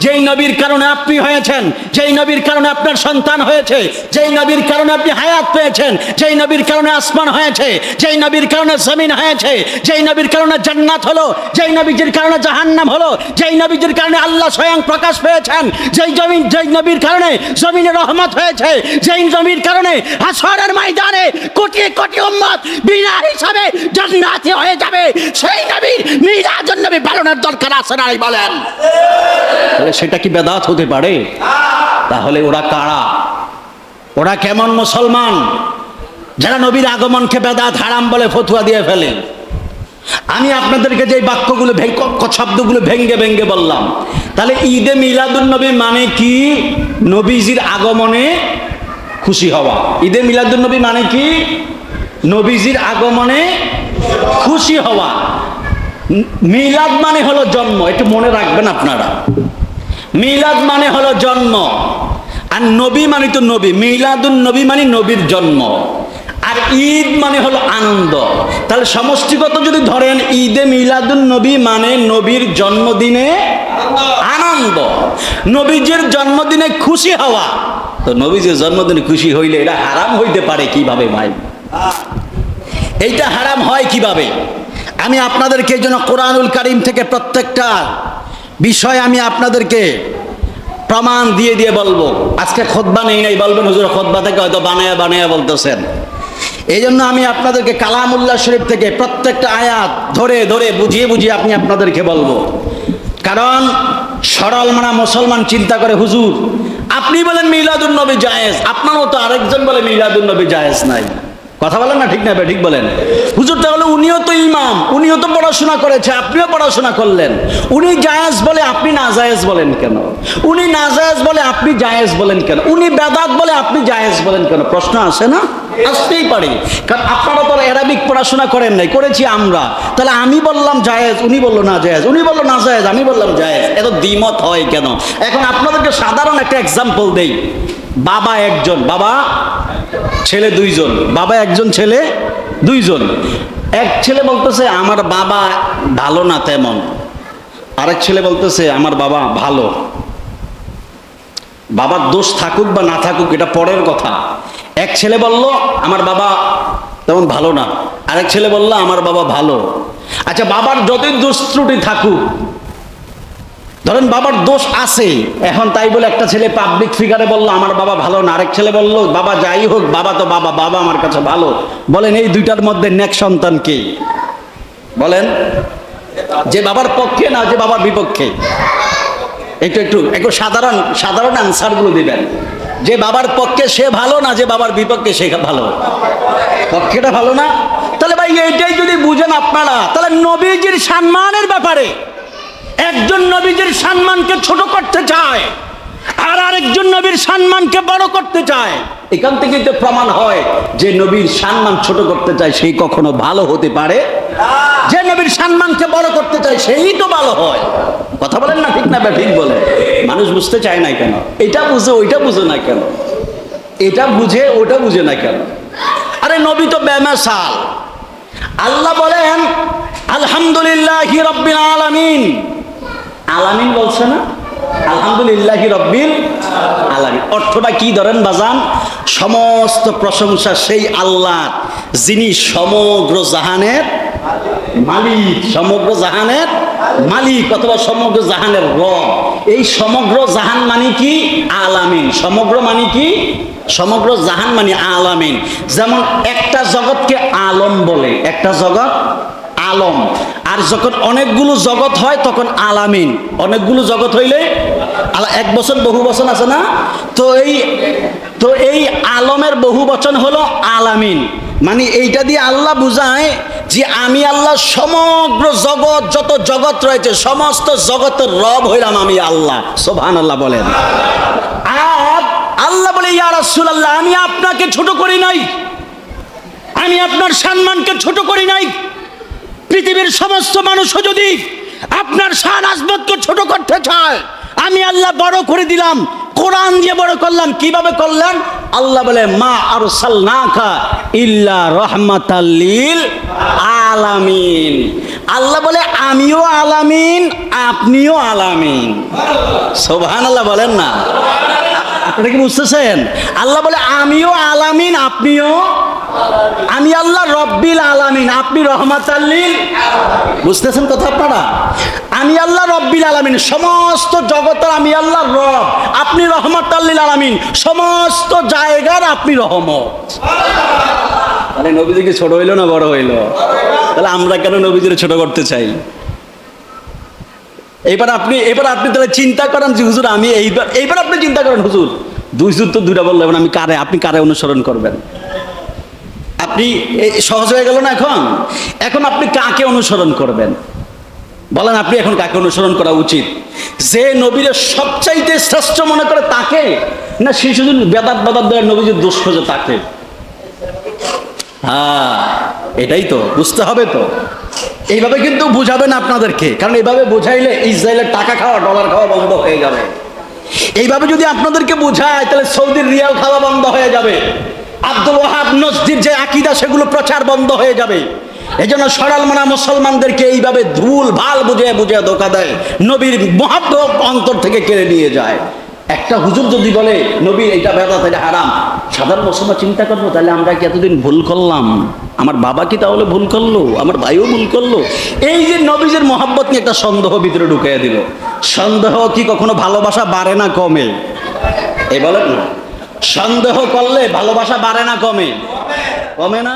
যেই নবীর কারণে আপনি হয়েছেন, যেই নবীর কারণে আপনার সন্তান হয়েছে, যেই নবীর কারণে আপনি হায়াত পেয়েছেন, যেই নবীর কারণে আসমান হয়েছে, যেই নবীর কারণে জমিন হয়েছে, যেই নবীর কারণে জান্নাত হলো, যেই নবীজির কারণে জাহান্নাম হলো, যেই নবীজির কারণে আল্লাহ স্বয়ং প্রকাশ পেয়েছেন, যেই নবীর কারণে জমিনে রহমত হয়েছে, যেই নবীর কারণে হাশরের ময়দানে কোটি কোটি উম্মত বিনা হিসাবে জান্নাতি হয়ে যাবে, সেই নবীর মিলাদুন নবী পালনের দরকার আছে না? বলেন, তাহলে সেটা কি বেদাত হতে পারে? তাহলে ওরা কারা? ওরা কেমন মুসলমান যারা নবীর আগমনকে বেদাত হারাম বলে ফতোয়া দিয়ে ফেলে? আমি আপনাদেরকে যে বাক্যগুলো শব্দগুলো ভেঙ্গে ভেঙ্গে বললাম, তাহলে ঈদে মিলাদুন নবী মানে কি? নবীজির আগমনে খুশি হওয়া। ঈদে মিলাদুন নবী মানে কি? নবীজির আগমনে খুশি হওয়া। মিলাদ মানে হলো জন্ম, একটু মনে রাখবেন আপনারা। মিলাদ মানে হলো জন্ম, আর নবী মানে তো নবী। মিলাদুন নবী মানে নবীর জন্ম, আর ঈদ মানে হলো আনন্দ। তাহলে সমষ্টিগত যদি ধরেন, ঈদে মিলাদুন নবী মানে নবীর জন্মদিনে আনন্দ, নবীজির জন্মদিনে খুশি হওয়া। তো নবীজির জন্মদিনে খুশি হইলে এটা হারাম হইতে পারে কিভাবে ভাই? এইটা হারাম হয় কিভাবে? আমি আপনাদেরকে এই জন্য কোরআনুল কারীম থেকে প্রত্যেকটা বিষয় আমি আপনাদেরকে প্রমাণ দিয়ে দিয়ে বলবো। আজকে খুতবা নেই নাই, বলবেন হুজুর খুতবা থেকে হয়তো বানায়া বানায়া বলতেছেন। এই জন্য আমি আপনাদেরকে কালামুল্লাহ শরীফ থেকে প্রত্যেকটা আয়াত ধরে ধরে বুঝিয়ে বুঝিয়ে আপনাদেরকে বলবো। কারণ সরল মানা মুসলমান চিন্তা করে, হুজুর আপনি বলেন মিলাদুন নবী জায়েজ, আপনারও তো আরেকজন বলে মিলাদুন নবী জায়েজ নাই। কথা বলেন না, ঠিক না? ঠিক বলেন হুজুর। তাহলে উনিও তো ইমাম, উনিও তো পড়াশোনা করেছে, আপনিও পড়াশোনা করলেন। উনি জায়েজ বলে আপনি না জায়েজ বলেন কেন? উনি না জায়েজ বলে আপনি জায়েজ বলেন কেন? উনি বেদাত বলে আপনি জায়েজ বলেন কেন? প্রশ্ন আসে না? আসতেই পারে। কারণ আপনারা তো অ্যারাবিক পড়াশোনা করেন নাই, করেছি আমরা। তাহলে আমি বললাম জায়েজ, উনি বললো না জায়েজ, উনি বললো না জায়েজ, আমি বললাম জায়েজ। এত দ্বিমত হয় কেন? এখন আপনাদেরকে সাধারণ একটা এক্সাম্পল দেই। বাবা একজন, বাবা ছেলে দুইজন, বাবা একজন ছেলে দুইজন। এক ছেলে বলতেছে আমার বাবা ভালো না তেমন, আরেক ছেলে বলতেছে আমার বাবা ভালো। বাবার দোষ থাকুক বা না থাকুক এটা পরের কথা। এক ছেলে বলল আমার বাবা তেমন ভালো না, আরেক ছেলে বলল আমার বাবা ভালো। আচ্ছা, বাবার যতই দোষ ত্রুটি থাকুক, ধরেন বাবার দোষ আছে, এখন তাই বলে একটা ছেলে পাবলিক ফিগারে বললো আমার বাবা ভালো না, আরেক ছেলে বললো বাবা যাই হোক বাবা তো বাবা, বাবা আমার কাছে ভালো। বলেন এই দুইটার মধ্যে নেক সন্তান কে? বলেন, যে বাবার পক্ষে না যে বাবার বিপক্ষে? একটু একটু একটু সাধারণ সাধারণ আনসারগুলো দিবেন। যে বাবার পক্ষে সে ভালো না যে বাবার বিপক্ষে সে ভালো? পক্ষেটা ভালো না? তাহলে ভাই এইটাই যদি বুঝেন আপনারা, তাহলে নবীজির সম্মানের ব্যাপারে একজন নবীজির সম্মানকে ছোট করতে চায় আর আরেকজন নবীর সম্মানকে বড় করতে চায়। এখান থেকে তো প্রমাণ হয় যে নবীর সম্মান ছোট করতে চায় সেই কখনো ভালো হতে পারে? যে নবীর সম্মানকে বড় করতে চায় সেই তো ভালো হয়। কথা বলেন না, ঠিক না? ঠিক বলে মানুষ বুঝতে চায় না কেন? এটা বুঝে ওইটা বুঝে না কেন? এটা বুঝে ওটা বুঝে না কেন? আরে নবী তো বেমিসাল। আল্লাহ বলেন আলহামদুলিল্লাহি রাব্বিল আলামিন। আলামিন বলছে না? আলহামদুলিল্লাহি রাব্বিল আলামিন অর্থটা কি ধরেন বাজান? সমস্ত প্রশংসা সেই আল্লাহ যিনি সমগ্র জাহানের মালিক, সমগ্র জাহানের মালিক অথবা সমগ্র জাহানের রব। এই সমগ্র জাহান মানে কি? আলামিন। সমগ্র মানে কি? সমগ্র জাহান মানে আলামিন। যেমন একটা জগৎকে আলম বলে, একটা জগৎ আলম, আর যখন অনেকগুলো জগৎ হয় তখন আলামিন। অনেকগুলো জগৎ হইলে এক বচন বহু বচন আছে না? তো এই আলমের বহু বচন হলো আলামিন। মানে এইটা দিয়ে আল্লাহ বুঝায় যে আমি আল্লাহ সমগ্র জগৎ, যত জগৎ রয়েছে সমস্ত জগতের রব হইলাম আমি আল্লাহ। সুবহানাল্লাহ বলেন। আর আল্লাহ বলে ইয়া রাসূলুল্লাহ আমি আপনাকে ছোট করি নাই, আমি আপনার সম্মানকে ছোট করি নাই। পৃথিবীর সমস্ত মানুষও যদি আপনার শান আজমতকে ছোট করতে চায় আমি আল্লাহ বড় করে দিলাম, কোরআন দিয়ে বড় করলাম। কিভাবে করলেন? আল্লাহ বলে মা আরসালনাকা ইল্লা রাহমাতাল লিল আলামিন। আল্লাহ বলে আমিও আলামিন, আপনিও আলামিন। সুবহানাল্লাহ বলেন না, আপনারা কি বুঝতেছেন? আল্লাহ বলে আমিও আলামিন, আপনিও। আমি আল্লাহ রব্বিল আলামিন, আপনি রহমাতাল লিল। বুঝতেছেন কথা আপনারা? আমি আল্লাহ রব্বিল আলামিন, সমস্ত জগতের আমি আল্লাহ রব, আপনি রহমাতাল লিল আলামিন, সমস্ত জায়গার আপনি রহমত। তাহলে নবীজি কি ছোট হইলো না বড় হইলো? তাহলে আমরা কেন নবীজির ছোট করতে চাই? এবার আপনি তাহলে চিন্তা করেন যে হুজুর আমি এইবার আপনি চিন্তা করেন হুজুর তো দুইটা বললেন, আপনি কারে অনুসরণ করবেন? আপনি সহজ হয়ে গেল না? এখন আপনি কাকে অনুসরণ করবেন বলেন? আপনি এখন কাকে অনুসরণ করা উচিত? যে নবীর সবচাইতে শ্রেষ্ঠ মনে করে তাকে, না সে শুধু বেদাত দেওয়ার নবীজির দোষ খোঁজে তাকে? হ্যাঁ, এটাই তো বুঝতে হবে। তো এইভাবে কিন্তু বুঝাবেন আপনাদেরকে, কারণ এইভাবে বুঝাইলে ইসরায়েলের টাকা খাওয়া, ডলার খাওয়া বন্ধ হয়ে যাবে। এইভাবে যদি আপনাদেরকে বুঝায় তাহলে সৌদির রিয়াল খাওয়া বন্ধ হয়ে যাবে, আব্দুল ওয়াহাব নজদির যে আকীদা সেগুলো প্রচার বন্ধ হয়ে যাবে। এই জন্য সরল মনা মুসলমানদেরকে এইভাবে ধুল ভাল বুঝিয়ে ধোকা দেয়, নবীর মহব্বত অন্তর থেকে কেড়ে নিয়ে যায়। একটা হুজুর যদি বলে নবীর এটা বেদাত, এটা হারাম, সাধারণ মুসলমান চিন্তা করবো তাহলে আমরা কি এতদিন ভুল করলাম? আমার বাবা কি তাহলে ভুল করলো? আমার ভাইও ভুল করলো? এই যে নবীজের মহব্বত নিয়ে একটা সন্দেহ ভিতরে ঢুকিয়ে দিল। সন্দেহ কি কখনো ভালোবাসা বাড়ে না কমে? এই বলেন না, সন্দেহ করলে ভালোবাসা বাড়ে না কমে? কমে না।